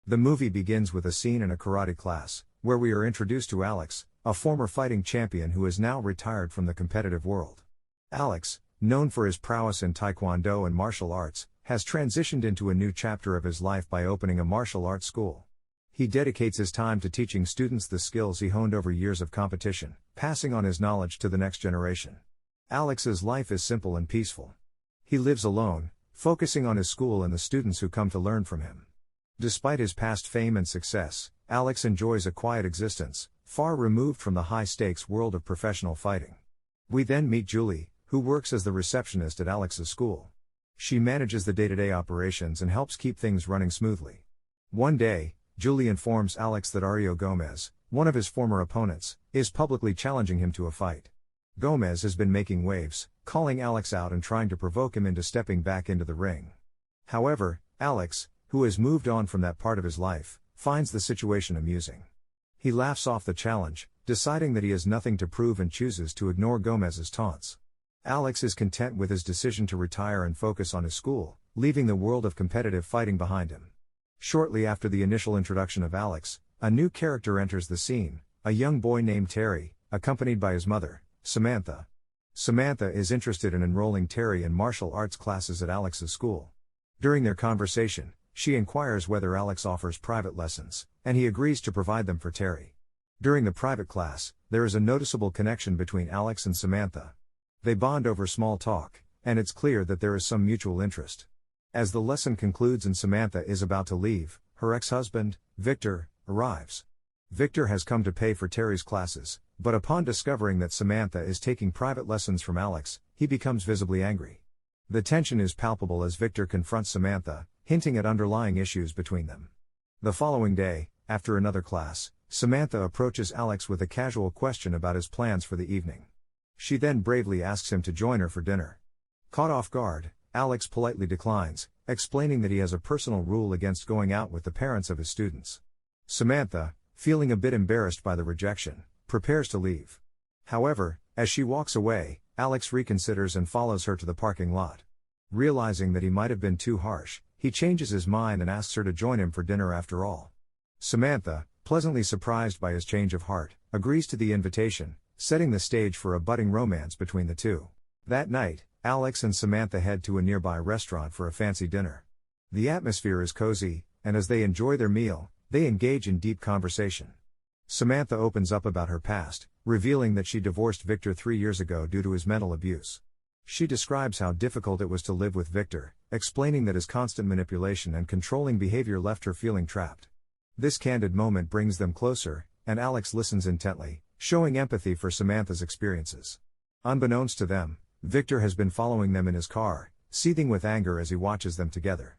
The movie begins with a scene in a karate class, where we are introduced to Alex, a former fighting champion who is now retired from the competitive world. Alex, known for his prowess in taekwondo and martial arts, has transitioned into a new chapter of his life by opening a martial arts school. He dedicates his time to teaching students the skills he honed over years of competition, passing on his knowledge to the next generation. Alex's life is simple and peaceful. He lives alone, focusing on his school and the students who come to learn from him. Despite his past fame and success, Alex enjoys a quiet existence, far removed from the high-stakes world of professional fighting. We then meet Julie, who works as the receptionist at Alex's school. She manages the day-to-day operations and helps keep things running smoothly. One day, Julie informs Alex that Ario Gomez, one of his former opponents, is publicly challenging him to a fight. Gomez has been making waves, calling Alex out and trying to provoke him into stepping back into the ring. However, Alex, who has moved on from that part of his life, finds the situation amusing. He laughs off the challenge, deciding that he has nothing to prove and chooses to ignore Gomez's taunts. Alex is content with his decision to retire and focus on his school, leaving the world of competitive fighting behind him. Shortly after the initial introduction of Alex, a new character enters the scene, a young boy named Terry, accompanied by his mother, Samantha. Samantha is interested in enrolling Terry in martial arts classes at Alex's school. During their conversation, she inquires whether Alex offers private lessons, and he agrees to provide them for Terry. During the private class, there is a noticeable connection between Alex and Samantha. They bond over small talk, and it's clear that there is some mutual interest. As the lesson concludes and Samantha is about to leave, her ex-husband, Victor, arrives. Victor has come to pay for Terry's classes, but upon discovering that Samantha is taking private lessons from Alex, he becomes visibly angry. The tension is palpable as Victor confronts Samantha, hinting at underlying issues between them. The following day, after another class, Samantha approaches Alex with a casual question about his plans for the evening. She then bravely asks him to join her for dinner. Caught off guard, Alex politely declines, explaining that he has a personal rule against going out with the parents of his students. Samantha, feeling a bit embarrassed by the rejection, prepares to leave. However, as she walks away, Alex reconsiders and follows her to the parking lot. Realizing that he might have been too harsh, he changes his mind and asks her to join him for dinner after all. Samantha, pleasantly surprised by his change of heart, agrees to the invitation, setting the stage for a budding romance between the two. That night, Alex and Samantha head to a nearby restaurant for a fancy dinner. The atmosphere is cozy, and as they enjoy their meal, they engage in deep conversation. Samantha opens up about her past, revealing that she divorced Victor 3 years ago due to his mental abuse. She describes how difficult it was to live with Victor, explaining that his constant manipulation and controlling behavior left her feeling trapped. This candid moment brings them closer, and Alex listens intently, showing empathy for Samantha's experiences. Unbeknownst to them, Victor has been following them in his car, seething with anger as he watches them together.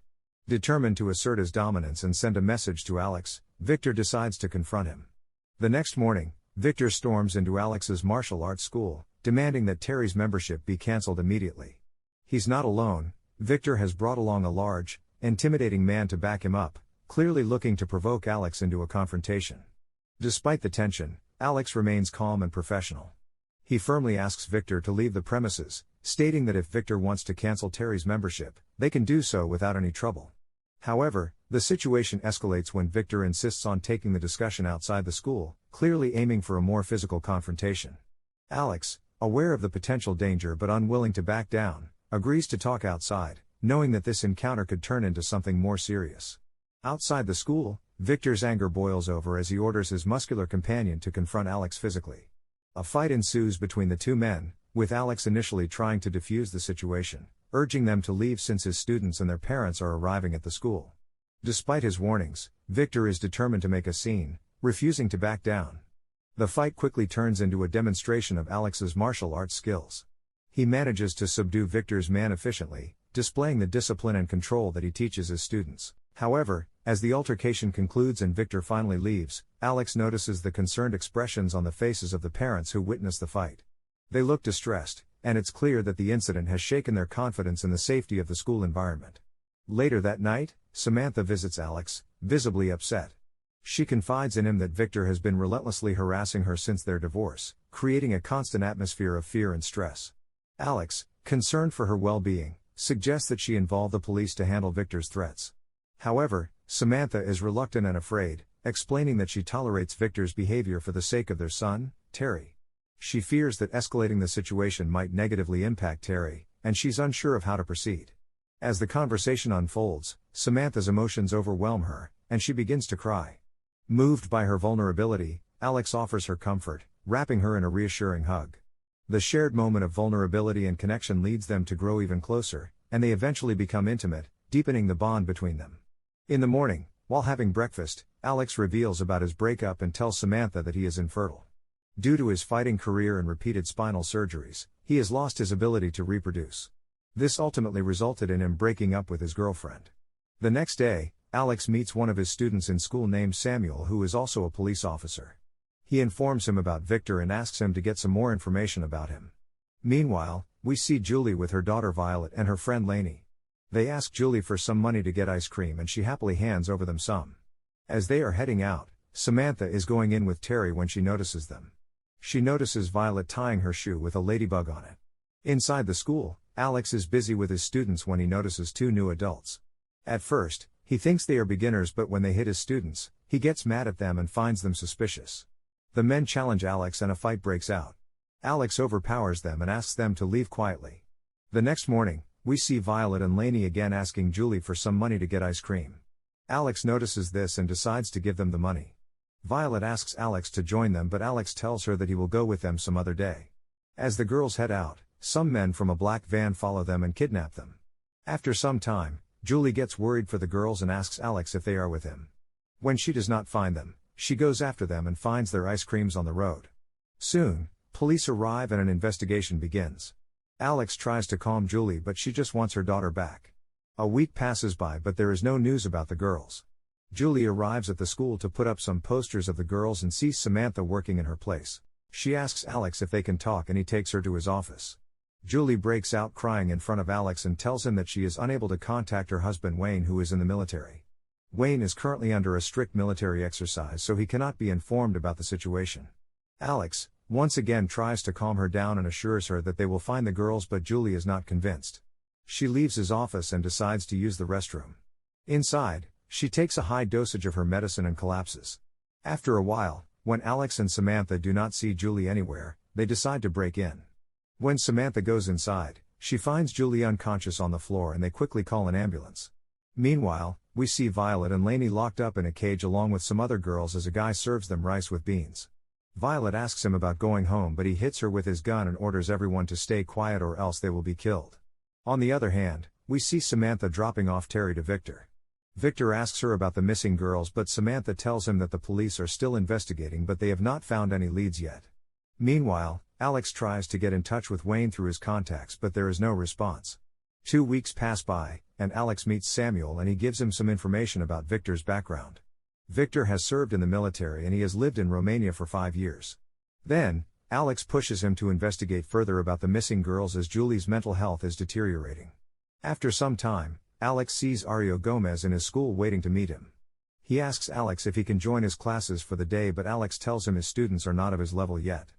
Determined to assert his dominance and send a message to Alex, Victor decides to confront him. The next morning, Victor storms into Alex's martial arts school, demanding that Terry's membership be cancelled immediately. He's not alone. Victor has brought along a large, intimidating man to back him up, clearly looking to provoke Alex into a confrontation. Despite the tension, Alex remains calm and professional. He firmly asks Victor to leave the premises, stating that if Victor wants to cancel Terry's membership, they can do so without any trouble. However, the situation escalates when Victor insists on taking the discussion outside the school, clearly aiming for a more physical confrontation. Alex, aware of the potential danger but unwilling to back down, agrees to talk outside, knowing that this encounter could turn into something more serious. Outside the school, Victor's anger boils over as he orders his muscular companion to confront Alex physically. A fight ensues between the two men, with Alex initially trying to defuse the situation, urging them to leave since his students and their parents are arriving at the school. Despite his warnings, Victor is determined to make a scene, refusing to back down. The fight quickly turns into a demonstration of Alex's martial arts skills. He manages to subdue Victor's man efficiently, displaying the discipline and control that he teaches his students. However, as the altercation concludes and Victor finally leaves, Alex notices the concerned expressions on the faces of the parents who witnessed the fight. They look distressed, and it's clear that the incident has shaken their confidence in the safety of the school environment. Later that night, Samantha visits Alex, visibly upset. She confides in him that Victor has been relentlessly harassing her since their divorce, creating a constant atmosphere of fear and stress. Alex, concerned for her well-being, suggests that she involve the police to handle Victor's threats. However, Samantha is reluctant and afraid, explaining that she tolerates Victor's behavior for the sake of their son, Terry. She fears that escalating the situation might negatively impact Terry, and she's unsure of how to proceed. As the conversation unfolds, Samantha's emotions overwhelm her, and she begins to cry. Moved by her vulnerability, Alex offers her comfort, wrapping her in a reassuring hug. The shared moment of vulnerability and connection leads them to grow even closer, and they eventually become intimate, deepening the bond between them. In the morning, while having breakfast, Alex reveals about his breakup and tells Samantha that he is infertile. Due to his fighting career and repeated spinal surgeries, he has lost his ability to reproduce. This ultimately resulted in him breaking up with his girlfriend. The next day, Alex meets one of his students in school named Samuel, who is also a police officer. He informs him about Victor and asks him to get some more information about him. Meanwhile, we see Julie with her daughter Violet and her friend Lainey. They ask Julie for some money to get ice cream and she happily hands over them some. As they are heading out, Samantha is going in with Terry when she notices them. She notices Violet tying her shoe with a ladybug on it. Inside the school, Alex is busy with his students when he notices two new adults. At first, he thinks they are beginners, but when they hit his students, he gets mad at them and finds them suspicious. The men challenge Alex and a fight breaks out. Alex overpowers them and asks them to leave quietly. The next morning, we see Violet and Lainey again asking Julie for some money to get ice cream. Alex notices this and decides to give them the money. Violet asks Alex to join them, but Alex tells her that he will go with them some other day. As the girls head out, some men from a black van follow them and kidnap them. After some time, Julie gets worried for the girls and asks Alex if they are with him. When she does not find them, she goes after them and finds their ice creams on the road. Soon, police arrive and an investigation begins. Alex tries to calm Julie, but she just wants her daughter back. A week passes by, but there is no news about the girls. Julie arrives at the school to put up some posters of the girls and sees Samantha working in her place. She asks Alex if they can talk and he takes her to his office. Julie breaks out crying in front of Alex and tells him that she is unable to contact her husband Wayne, who is in the military. Wayne is currently under a strict military exercise, so he cannot be informed about the situation. Alex, once again, tries to calm her down and assures her that they will find the girls, but Julie is not convinced. She leaves his office and decides to use the restroom. Inside, she takes a high dosage of her medicine and collapses. After a while, when Alex and Samantha do not see Julie anywhere, they decide to break in. When Samantha goes inside, she finds Julie unconscious on the floor and they quickly call an ambulance. Meanwhile, we see Violet and Lainey locked up in a cage along with some other girls as a guy serves them rice with beans. Violet asks him about going home, but he hits her with his gun and orders everyone to stay quiet or else they will be killed. On the other hand, we see Samantha dropping off Terry to Victor. Victor asks her about the missing girls, but Samantha tells him that the police are still investigating but they have not found any leads yet. Meanwhile, Alex tries to get in touch with Wayne through his contacts, but there is no response. 2 weeks pass by, and Alex meets Samuel and he gives him some information about Victor's background. Victor has served in the military and he has lived in Romania for 5 years. Then, Alex pushes him to investigate further about the missing girls as Julie's mental health is deteriorating. After some time, Alex sees Ario Gomez in his school waiting to meet him. He asks Alex if he can join his classes for the day, but Alex tells him his students are not of his level yet.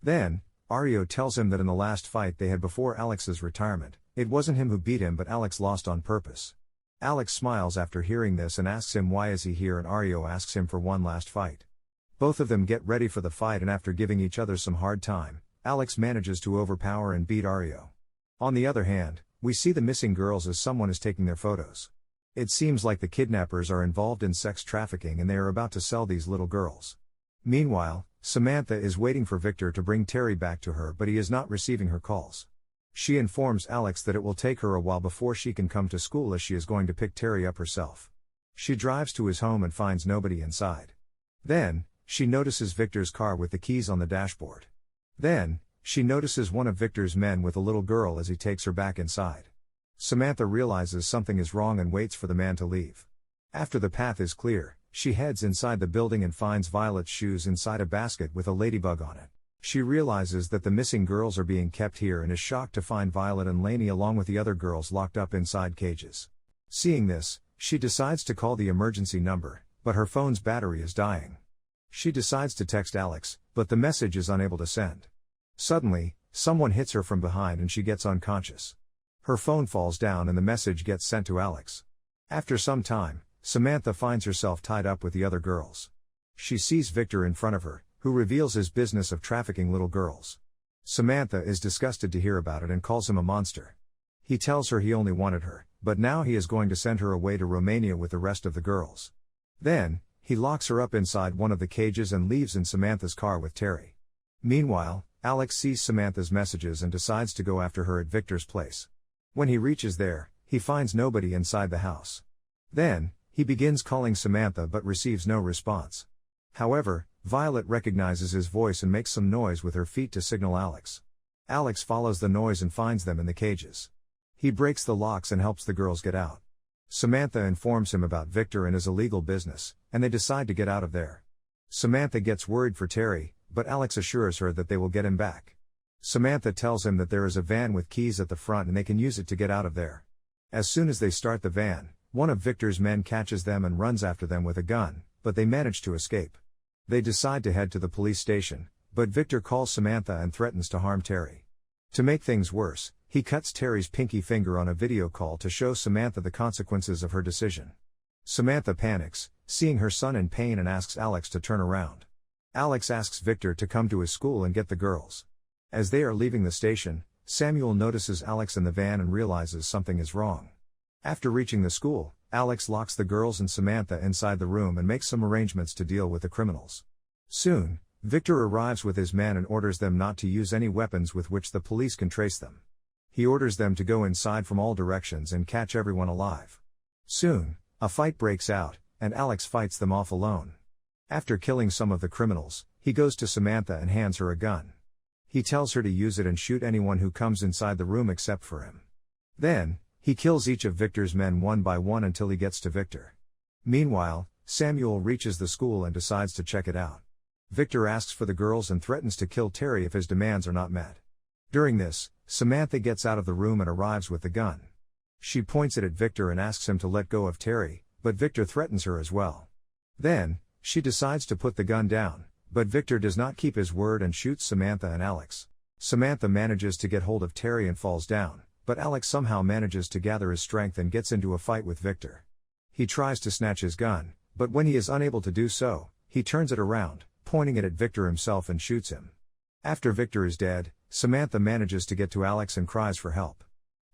Then, Ario tells him that in the last fight they had before Alex's retirement, it wasn't him who beat him but Alex lost on purpose. Alex smiles after hearing this and asks him why is he here, and Ario asks him for one last fight. Both of them get ready for the fight and after giving each other some hard time, Alex manages to overpower and beat Ario. On the other hand, we see the missing girls as someone is taking their photos. It seems like the kidnappers are involved in sex trafficking and they are about to sell these little girls. Meanwhile, Samantha is waiting for Victor to bring Terry back to her, but he is not receiving her calls. She informs Alex that it will take her a while before she can come to school as she is going to pick Terry up herself. She drives to his home and finds nobody inside. Then, she notices Victor's car with the keys on the dashboard. Then, she notices one of Victor's men with a little girl as he takes her back inside. Samantha realizes something is wrong and waits for the man to leave. After the path is clear, she heads inside the building and finds Violet's shoes inside a basket with a ladybug on it. She realizes that the missing girls are being kept here and is shocked to find Violet and Lainey along with the other girls locked up inside cages. Seeing this, she decides to call the emergency number, but her phone's battery is dying. She decides to text Alex, but the message is unable to send. Suddenly, someone hits her from behind and she gets unconscious. Her phone falls down and the message gets sent to Alex. After some time, Samantha finds herself tied up with the other girls. She sees Victor in front of her, who reveals his business of trafficking little girls. Samantha is disgusted to hear about it and calls him a monster. He tells her he only wanted her, but now he is going to send her away to Romania with the rest of the girls. Then, he locks her up inside one of the cages and leaves in Samantha's car with Terry. Meanwhile, Alex sees Samantha's messages and decides to go after her at Victor's place. When he reaches there, he finds nobody inside the house. Then, he begins calling Samantha but receives no response. However, Violet recognizes his voice and makes some noise with her feet to signal Alex. Alex follows the noise and finds them in the cages. He breaks the locks and helps the girls get out. Samantha informs him about Victor and his illegal business, and they decide to get out of there. Samantha gets worried for Terry, but Alex assures her that they will get him back. Samantha tells him that there is a van with keys at the front and they can use it to get out of there. As soon as they start the van, one of Victor's men catches them and runs after them with a gun, but they manage to escape. They decide to head to the police station, but Victor calls Samantha and threatens to harm Terry. To make things worse, he cuts Terry's pinky finger on a video call to show Samantha the consequences of her decision. Samantha panics, seeing her son in pain, and asks Alex to turn around. Alex asks Victor to come to his school and get the girls. As they are leaving the station, Samuel notices Alex in the van and realizes something is wrong. After reaching the school, Alex locks the girls and Samantha inside the room and makes some arrangements to deal with the criminals. Soon, Victor arrives with his men and orders them not to use any weapons with which the police can trace them. He orders them to go inside from all directions and catch everyone alive. Soon, a fight breaks out, and Alex fights them off alone. After killing some of the criminals, he goes to Samantha and hands her a gun. He tells her to use it and shoot anyone who comes inside the room except for him. Then, he kills each of Victor's men one by one until he gets to Victor. Meanwhile, Samuel reaches the school and decides to check it out. Victor asks for the girls and threatens to kill Terry if his demands are not met. During this, Samantha gets out of the room and arrives with the gun. She points it at Victor and asks him to let go of Terry, but Victor threatens her as well. Then, she decides to put the gun down, but Victor does not keep his word and shoots Samantha and Alex. Samantha manages to get hold of Terry and falls down, but Alex somehow manages to gather his strength and gets into a fight with Victor. He tries to snatch his gun, but when he is unable to do so, he turns it around, pointing it at Victor himself, and shoots him. After Victor is dead, Samantha manages to get to Alex and cries for help.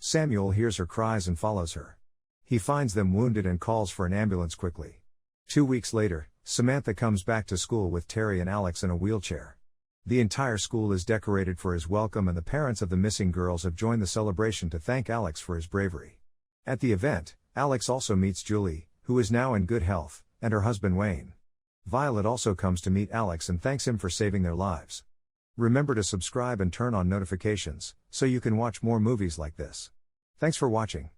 Samuel hears her cries and follows her. He finds them wounded and calls for an ambulance quickly. 2 weeks later, Samantha comes back to school with Terry and Alex in a wheelchair. The entire school is decorated for his welcome, and the parents of the missing girls have joined the celebration to thank Alex for his bravery. At the event, Alex also meets Julie, who is now in good health, and her husband Wayne. Violet also comes to meet Alex and thanks him for saving their lives. Remember to subscribe and turn on notifications, so you can watch more movies like this. Thanks for watching.